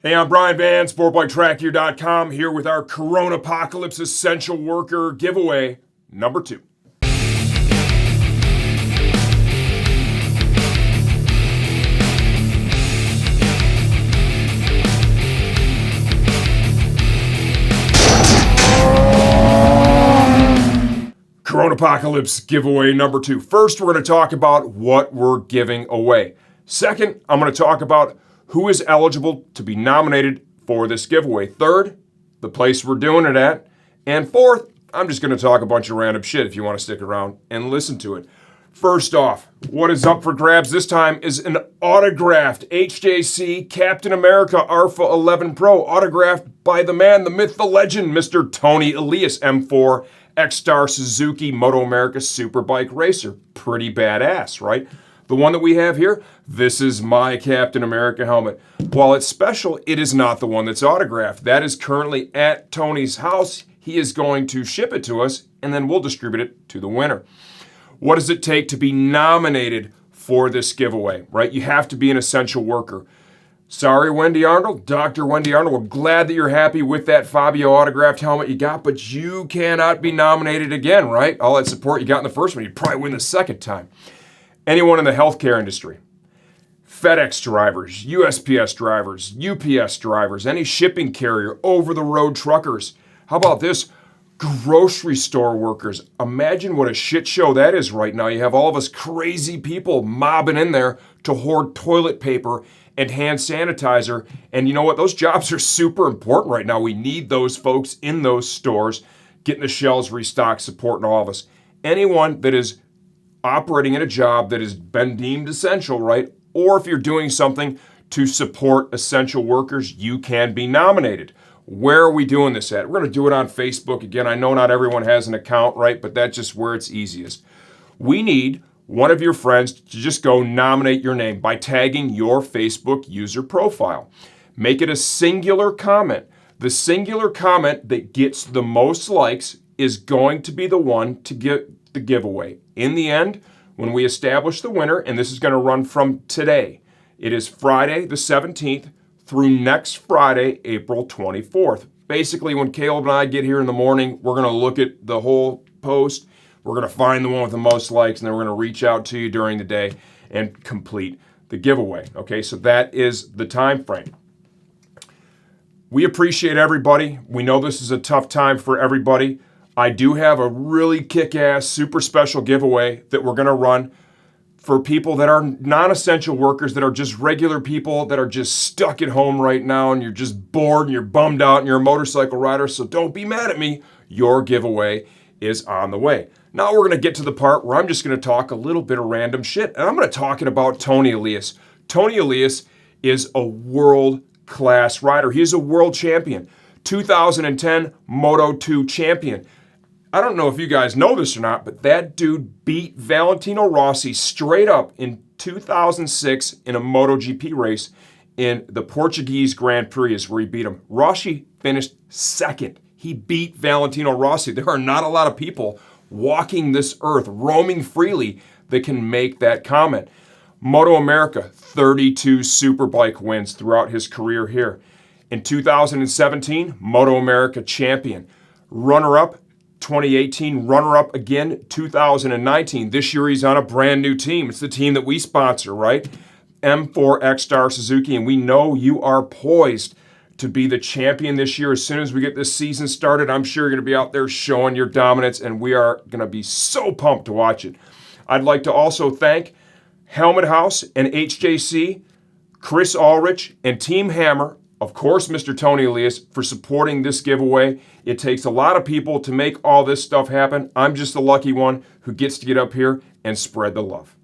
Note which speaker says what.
Speaker 1: Hey, I'm Brian Van, SportbikeTrackGear.com, here with our Coronapocolypse Essential Worker giveaway number 2. Coronapocolypse giveaway number 2. First, we're going to talk about what we're giving away. Second, I'm going to talk about who is eligible to be nominated for this giveaway. Third, the place we're doing it at. And fourth, I'm just going to talk a bunch of random shit if you want to stick around and listen to it. First off, what is up for grabs this time is an autographed HJC Captain America Alpha 11 Pro, autographed by the man, the myth, the legend, Mr. Toni Elias, M4 X-Star Suzuki Moto America Superbike Racer. Pretty badass, right? The one that we have here, this is my Captain America helmet. While it's special, it is not the one that's autographed. That is currently at Tony's house. He is going to ship it to us, and then we'll distribute it to the winner. What does it take to be nominated for this giveaway, right? You have to be an essential worker. Sorry, Wendy Arnold, Dr. Wendy Arnold, we're glad that you're happy with that Fabio autographed helmet you got, but you cannot be nominated again, right? All that support you got in the first one, you'd probably win the second time. Anyone in the healthcare industry, FedEx drivers, USPS drivers, UPS drivers, any shipping carrier, over-the-road truckers. How about this? Grocery store workers. Imagine what a shit show that is right now. You have all of us crazy people mobbing in there to hoard toilet paper and hand sanitizer. And you know what? Those jobs are super important right now. We need those folks in those stores, getting the shelves restocked, supporting all of us. Anyone that is operating in a job that has been deemed essential, right? Or if you're doing something to support essential workers, you can be nominated. Where are we doing this at? We're going to do it on Facebook. Again, I know not everyone has an account, right? But that's just where it's easiest. We need one of your friends to just go nominate your name by tagging your Facebook user profile. Make it a singular comment. The singular comment that gets the most likes is going to be the one to get the giveaway. In the end, when we establish the winner, and this is going to run from today, it is Friday the 17th through next Friday, April 24th. Basically, when Caleb and I get here in the morning, we're going to look at the whole post. We're going to find the one with the most likes, and then we're going to reach out to you during the day and complete the giveaway. Okay, so that is the time frame. We appreciate everybody. We know this is a tough time for everybody. I do have a really kick-ass, super special giveaway that we're going to run for people that are non-essential workers, that are just regular people that are just stuck at home right now, and you're just bored and you're bummed out and you're a motorcycle rider, so don't be mad at me. Your giveaway is on the way. Now we're going to get to the part where I'm just going to talk a little bit of random shit, and I'm going to talk about Toni Elias. Toni Elias is a world-class rider. He is a world champion. 2010 Moto2 champion. I don't know if you guys know this or not, but that dude beat Valentino Rossi straight up in 2006 in a MotoGP race in the Portuguese Grand Prix is where he beat him. Rossi finished second. He beat Valentino Rossi. There are not a lot of people walking this earth, roaming freely, that can make that comment. Moto America, 32 Superbike wins throughout his career here. In 2017, Moto America champion. Runner-up, 2018, runner-up again, 2019. This year he's on a brand new team. It's the team that we sponsor, right? M4 X-Star Suzuki, and we know you are poised to be the champion this year. As soon as we get this season started, I'm sure you're going to be out there showing your dominance, and we are going to be so pumped to watch it. I'd like to also thank Helmet House and HJC, Chris Ulrich, and Team Hammer, of course, Mr. Toni Elias, for supporting this giveaway. It takes a lot of people to make all this stuff happen. I'm just the lucky one who gets to get up here and spread the love.